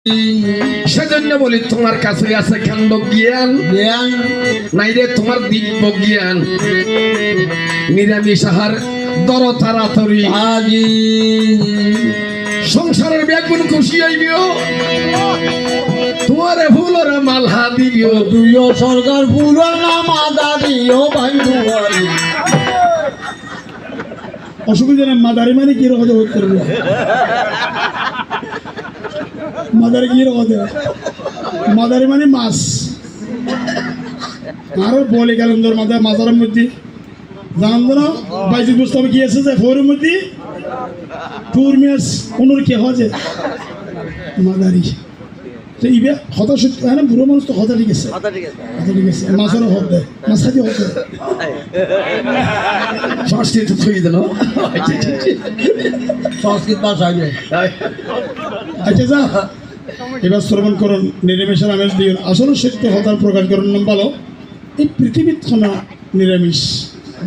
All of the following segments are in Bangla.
সেজন্য বলি তোমার কাছে আছে খণ্ড জ্ঞান, নাই রে তোমার দিব্য জ্ঞান। নিরামিষ আহার দর তাড়াতাড়ি সংসারের ব্যাগুন খুশি হইবিও, তোমারে ফুলরা মালহা দিবিও, তুইও সরকার পুরানা মাদারিও বাইরে। অসুবিধা নেই, মাদারি মানে কি রকম করবে, মাদারি কি রকম, মাদারি মানে মাছ। আরো বলে গেলেন তোর মাথায় মাজারের মধ্যে জানান তো না বাইজি বুঝতে হবে কি আছে যে ফোরের মধ্যে টুর মেস অনুর কে হজে মাদারি তো ইবে হতা সত্যি হ্যাঁ বুড়ো মানুষ তো হতা ঠিক আছে, হতা ঠিক আছে মাছেরও হত দেয়, মাছ খাতে হত দেয় সংস্কৃত থুই দিল সংস্কৃত ভাষায়। আচ্ছা যা এবার শ্রবণ করুন, নিরামিষের আমেজ দিন আসলে সত্য হতার প্রকাশ করুন নাম বলো। এই পৃথিবীর খানা নিরামিষ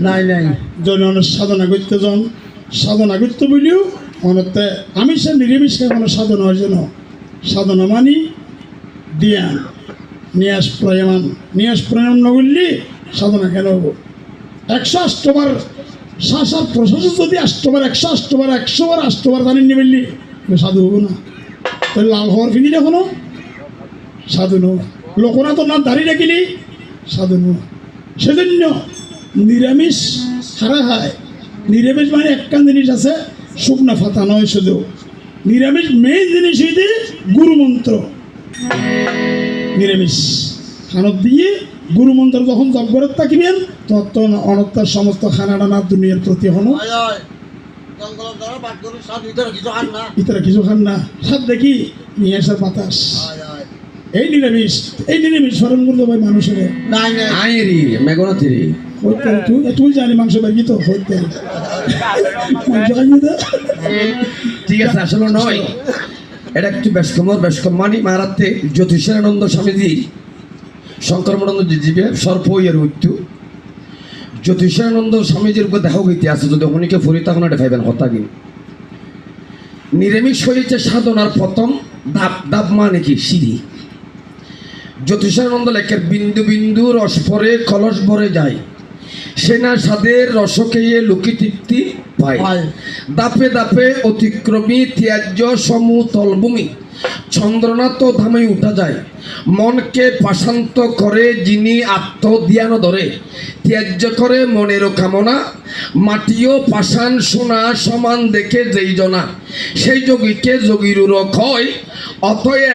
নাই নাই জন সাধনা করতে জন সাধনা করতে বলিও অনতে আমিষে নিরামিষ কোনো সাধনা হয় যেন সাধনা মানি ধ্যান নিয়াস প্রয়াণ নগরলি সাধনা কেন হবো। 108 বার শ্বাসার প্রশ্বাস যদি 8 বার 108 বার 100 বার 8 বার জানেন নি বললি সাধু হবো না। তাহলে লাল হওয়ার ফিনি এখনো সাধু নো লোকরা তো না দাঁড়িয়ে রাখিলি সাধু নো। সেজন্য নিরামিষ হারা হয়। নিরামিষ মানে একটা জিনিস আছে শুকনা ফাতা নয়, শুধু নিরামিষ মেইন জিনিস হইতে গুরু মন্ত্র। নিরামিষ খানত দিয়ে গুরু মন্ত্র যখন জপ করে থাকিবেন তখন অনত্যার সমস্ত খানা টানা দুনিয়ার প্রতি হন ইতারা কিছু খান না, সব দেখি নিয়ে আসার বাতাস। এই নিরামিষ স্মরণ করতে ভাই মানুষের তুই জানি মাংস বাড়ি তো হইতে ঠিক আছে। আসলে নয়, এটা একটু বেশকম মানি মারাত্মে জ্যোতিষানন্দ স্বামীজি শঙ্করানন্দ জীবে সর্পইয়ের মৃত্যু জ্যোতিষানন্দ স্বামীজির উপর দেহ গীতি আছে, যদি অনেকে ফুরি তখন এটা ভাইবেন কথা কি নিরামিষ হয়েছে সাধনার প্রথম ধাপ মানে কি সিঁড়ি। জ্যোতিষানন্দ লেখের বিন্দু বিন্দু রস পরে কলস ভরে যায়, সেনা সাদের রস খেয়ে লুকি তৃপ্তি পায়। দাপে দাপে অতিক্রমী ত্যাজ্য সমতল ভূমি চন্দ্রনাথ ধামে উঠা যায়। মনকে পাশান্ত করে যিনি আত্মধ্যান ধরে, ত্যাজ্য করে মনের কামনা, মাটিও পাষাণ সোনা সমান দেখে যেই জনা, সেই যোগীকে যোগীরূঢ় ক্ষয়। অতএব